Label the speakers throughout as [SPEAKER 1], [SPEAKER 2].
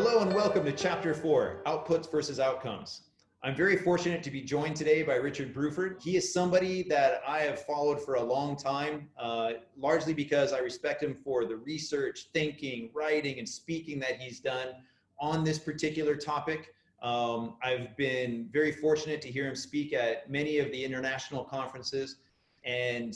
[SPEAKER 1] Hello and welcome to Chapter 4, Outputs versus Outcomes. I'm very fortunate to be joined today by Richard Bruford. He is somebody that I have followed for a long time, largely because I respect him for the research, thinking, writing, and speaking that he's done on this particular topic. I've been very fortunate to hear him speak at many of the international conferences. And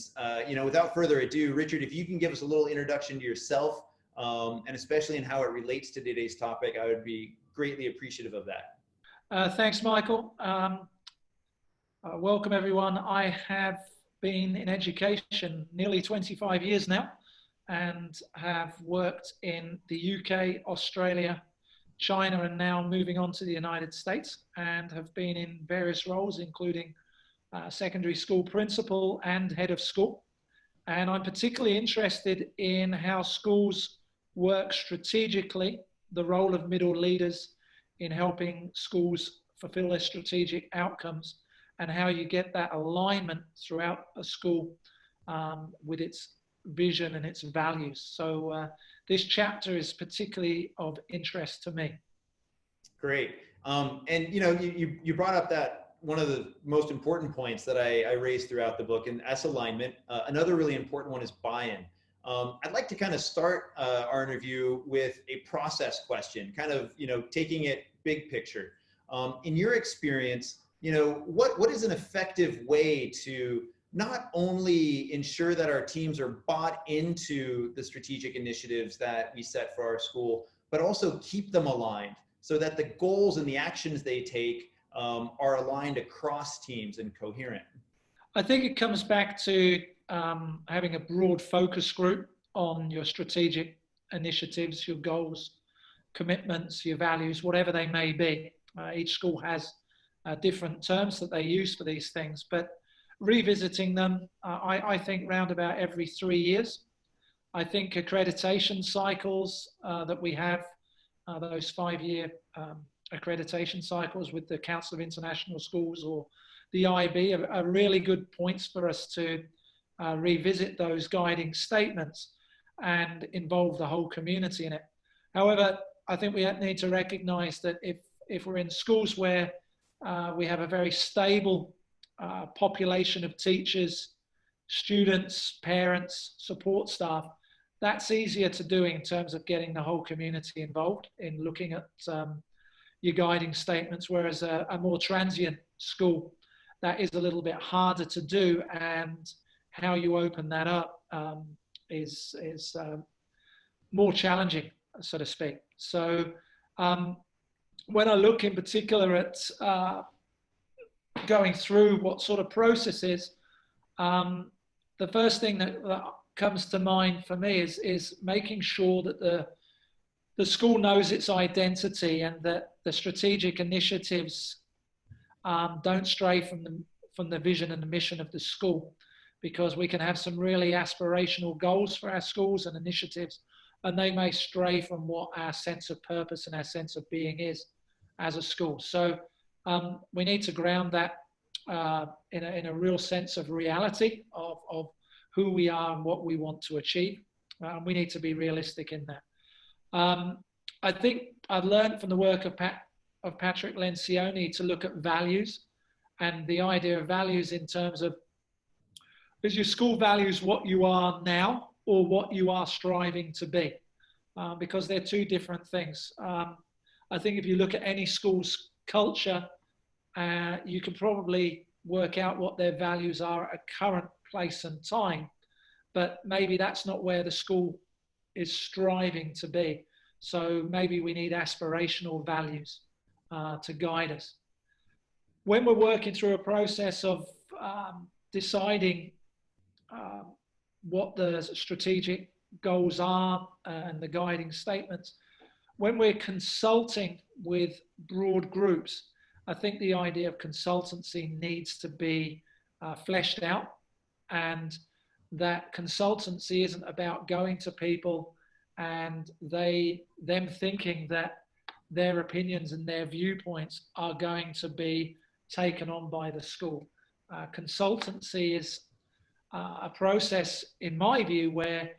[SPEAKER 1] without further ado, Richard, if you can give us a little introduction to yourself, and especially in how it relates to today's topic, I would be greatly appreciative of that.
[SPEAKER 2] Thanks, Michael. Welcome, everyone. I have been in education nearly 25 years now and have worked in the UK, Australia, China, and now moving on to the United States, and have been in various roles, including secondary school principal and head of school. And I'm particularly interested in how schools work strategically, the role of middle leaders in helping schools fulfill their strategic outcomes, and how you get that alignment throughout a school with its vision and its values. So this chapter is particularly of interest to me.
[SPEAKER 1] Great. And you brought up that one of the most important points that I raised throughout the book, and that's alignment. Another really important one is buy-in. I'd like to kind of start our interview with a process question, kind of, taking it big picture. In your experience, what is an effective way to not only ensure that our teams are bought into the strategic initiatives that we set for our school, but also keep them aligned so that the goals and the actions they take are aligned across teams and coherent?
[SPEAKER 2] I think it comes back to having a broad focus group on your strategic initiatives, your goals, commitments, your values, whatever they may be. Each school has different terms that they use for these things, but revisiting them, I think round about every 3 years. I think accreditation cycles that we have, those 5-year accreditation cycles with the Council of International Schools or the IB are really good points for us to revisit those guiding statements and involve the whole community in it. However, I think we need to recognize that if we're in schools where we have a very stable population of teachers, students, parents, support staff, that's easier to do in terms of getting the whole community involved in looking at your guiding statements, whereas a more transient school, that is a little bit harder to do, and how you open that up is more challenging, so to speak. So when I look in particular at going through what sort of processes, the first thing that comes to mind for me is making sure that the school knows its identity and that the strategic initiatives don't stray from the vision and the mission of the school, because we can have some really aspirational goals for our schools and initiatives, and they may stray from what our sense of purpose and our sense of being is as a school. So we need to ground that in a real sense of reality of who we are and what we want to achieve. We need to be realistic in that. I think I've learned from the work of Patrick Lencioni to look at values, and the idea of values in terms of, is your school values what you are now or what you are striving to be? Because they're two different things. I think if you look at any school's culture, you can probably work out what their values are at a current place and time, but maybe that's not where the school is striving to be. So maybe we need aspirational values to guide us. When we're working through a process of deciding what the strategic goals are and the guiding statements, when we're consulting with broad groups, I think the idea of consultancy needs to be fleshed out, and that consultancy isn't about going to people and them thinking that their opinions and their viewpoints are going to be taken on by the school. Consultancy is a process, in my view, where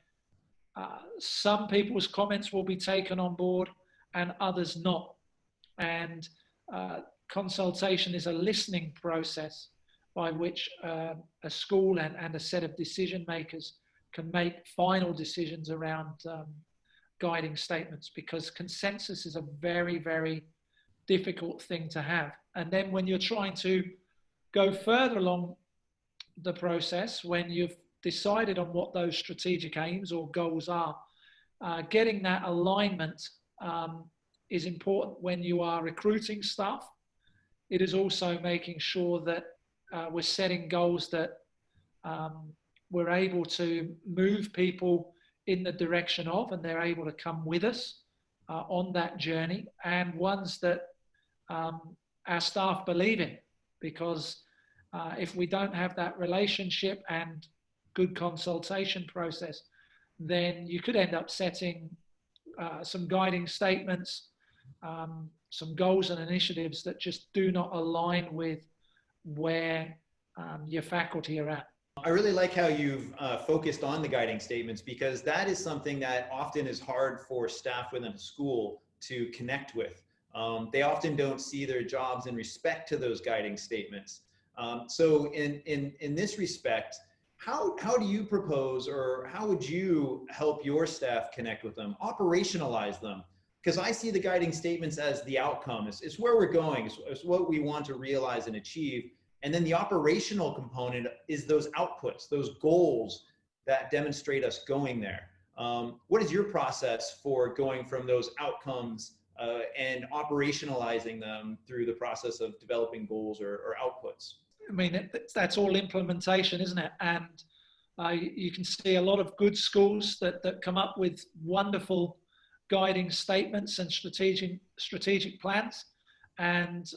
[SPEAKER 2] some people's comments will be taken on board and others not. And consultation is a listening process by which a school and a set of decision makers can make final decisions around guiding statements, because consensus is a very, very difficult thing to have. And then when you're trying to go further along the process, when you've decided on what those strategic aims or goals are, getting that alignment is important when you are recruiting staff. It is also making sure that we're setting goals that we're able to move people in the direction of, and they're able to come with us on that journey, and ones that our staff believe in. Because if we don't have that relationship and good consultation process, then you could end up setting some guiding statements, some goals and initiatives that just do not align with where your faculty are at.
[SPEAKER 1] I really like how you've focused on the guiding statements, because that is something that often is hard for staff within a school to connect with. They often don't see their jobs in respect to those guiding statements. So in this respect, how do you propose, or how would you help your staff connect with them, operationalize them? Because I see the guiding statements as the outcome. It's where we're going. It's what we want to realize and achieve. And then the operational component is those outputs, those goals that demonstrate us going there. What is your process for going from those outcomes and operationalizing them through the process of developing goals or outputs?
[SPEAKER 2] I mean, that's all implementation, isn't it? And you can see a lot of good schools that come up with wonderful guiding statements and strategic plans. And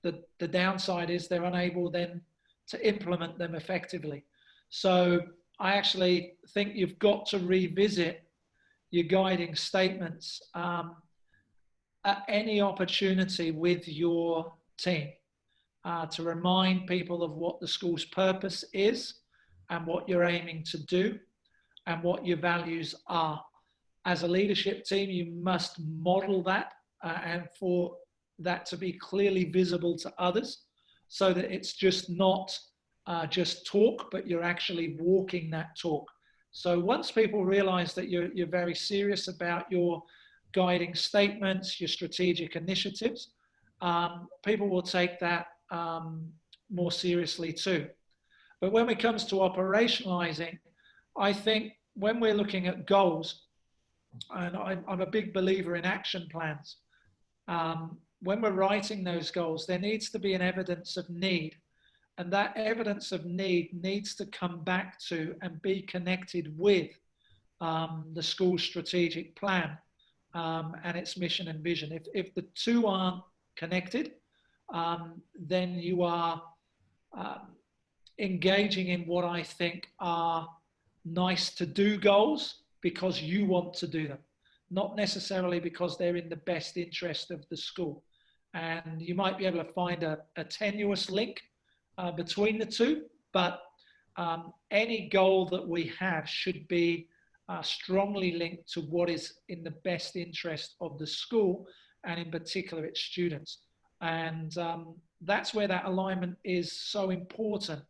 [SPEAKER 2] the downside is they're unable then to implement them effectively. So I actually think you've got to revisit your guiding statements at any opportunity with your team to remind people of what the school's purpose is and what you're aiming to do and what your values are. As a leadership team, you must model that and for that to be clearly visible to others, so that it's just not just talk, but you're actually walking that talk. So once people realize that you're very serious about your guiding statements, your strategic initiatives, people will take that more seriously too. But when it comes to operationalizing, I think when we're looking at goals, and I'm a big believer in action plans, when we're writing those goals, there needs to be an evidence of need. And that evidence of need needs to come back to and be connected with the school's strategic plan and its mission and vision. If the two aren't connected, then you are engaging in what I think are nice to do goals because you want to do them, not necessarily because they're in the best interest of the school. And you might be able to find a tenuous link between the two, but any goal that we have should be strongly linked to what is in the best interest of the school and in particular its students. And that's where that alignment is so important,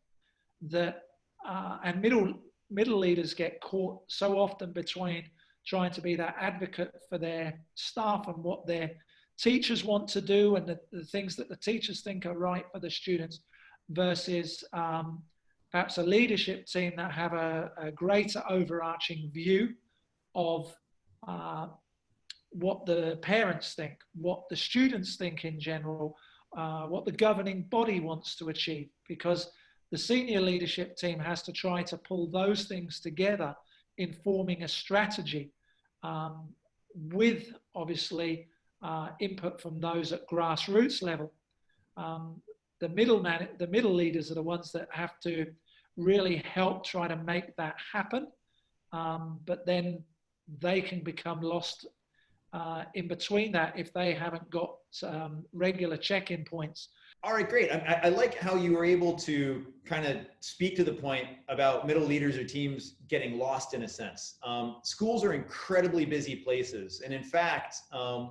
[SPEAKER 2] that and middle leaders get caught so often between trying to be that advocate for their staff and what their teachers want to do and the things that the teachers think are right for the students, versus perhaps a leadership team that have a greater overarching view of what the parents think, what the students think in general, what the governing body wants to achieve, because the senior leadership team has to try to pull those things together in forming a strategy with obviously input from those at grassroots level. The middle leaders are the ones that have to really help try to make that happen, but then they can become lost in between that if they haven't got regular check-in points
[SPEAKER 1] All right, great. I like how you were able to kind of speak to the point about middle leaders or teams getting lost in a sense. Schools are incredibly busy places. And in fact,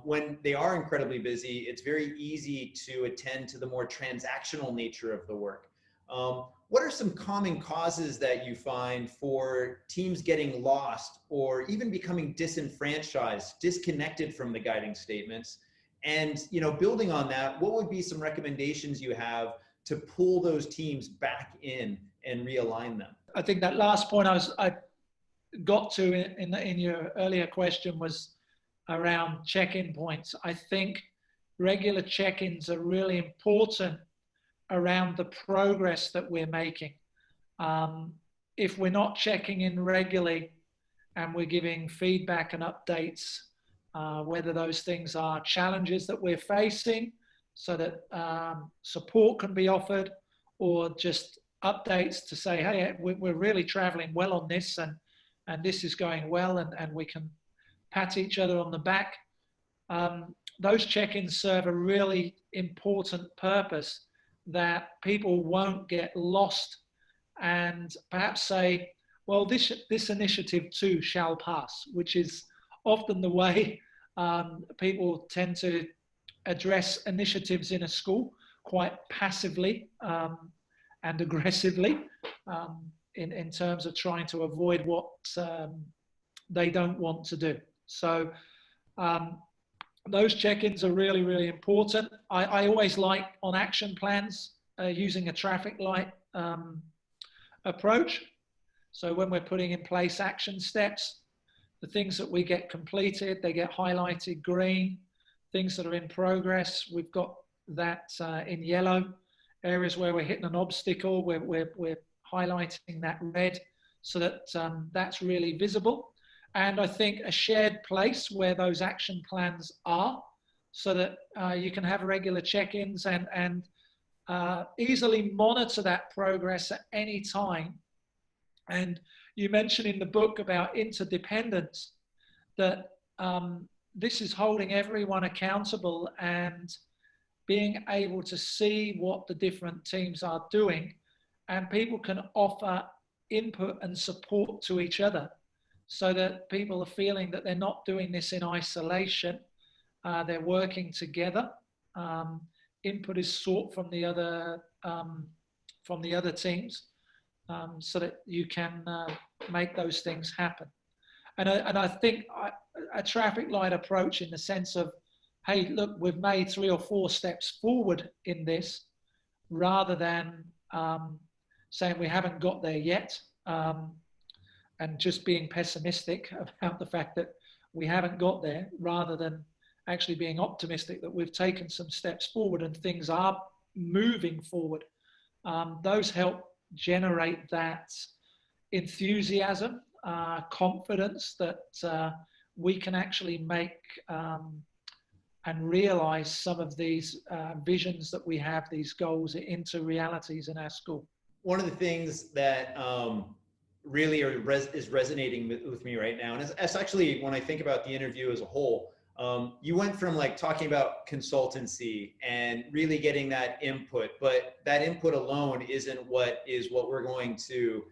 [SPEAKER 1] when they are incredibly busy, it's very easy to attend to the more transactional nature of the work. What are some common causes that you find for teams getting lost or even becoming disenfranchised, disconnected from the guiding statements? And, you know, building on that, what would be some recommendations you have to pull those teams back in and realign them?
[SPEAKER 2] I think that last point I got to in your earlier question was around check-in points. I think regular check-ins are really important around the progress that we're making. If we're not checking in regularly and we're giving feedback and updates, whether those things are challenges that we're facing so that support can be offered, or just updates to say, hey, we're really traveling well on this, and this is going well, and we can pat each other on the back. Those check-ins serve a really important purpose, that people won't get lost and perhaps say, well, this initiative too shall pass, which is often the way people tend to address initiatives in a school, quite passively and aggressively, in terms of trying to avoid what they don't want to do. So those check-ins are really, really important. I always like on action plans using a traffic light approach. So when we're putting in place action steps, the things that we get completed, they get highlighted green. Things that are in progress, we've got that in yellow. Areas where we're hitting an obstacle, we're highlighting that red, so that that's really visible. And I think a shared place where those action plans are, so that you can have regular check-ins and easily monitor that progress at any time. And you mentioned in the book about interdependence, that this is holding everyone accountable and being able to see what the different teams are doing, and people can offer input and support to each other, so that people are feeling that they're not doing this in isolation. They're working together. Input is sought from the other teams, so that you can make those things happen. And I think a traffic light approach, in the sense of, hey, look, we've made 3 or 4 steps forward in this, rather than saying we haven't got there yet, and just being pessimistic about the fact that we haven't got there, rather than actually being optimistic that we've taken some steps forward and things are moving forward. Those help generate that enthusiasm, confidence that we can actually make and realize some of these visions that we have, these goals, into realities in our school.
[SPEAKER 1] One of the things that really is resonating with me right now, and it's actually, when I think about the interview as a whole, you went from like talking about consultancy and really getting that input, but that input alone isn't what we're going to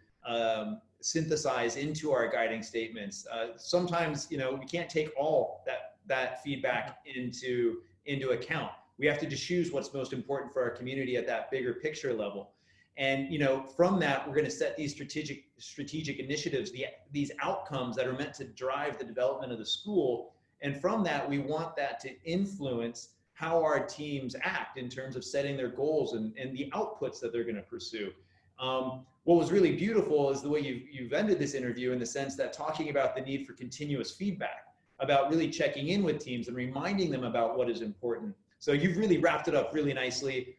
[SPEAKER 1] synthesize into our guiding statements. Sometimes, you know, we can't take all that feedback into account. We have to just choose what's most important for our community at that bigger picture level. And, you know, from that, we're going to set these strategic initiatives, these outcomes that are meant to drive the development of the school. And from that, we want that to influence how our teams act in terms of setting their goals and the outputs that they're going to pursue. What was really beautiful is the way you've ended this interview, in the sense that talking about the need for continuous feedback, about really checking in with teams and reminding them about what is important. So you've really wrapped it up really nicely.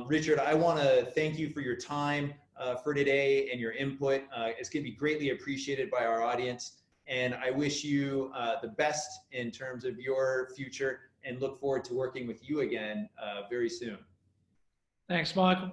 [SPEAKER 1] Richard, I want to thank you for your time for today and your input. It's going to be greatly appreciated by our audience. And I wish you the best in terms of your future, and look forward to working with you again very soon.
[SPEAKER 2] Thanks, Michael.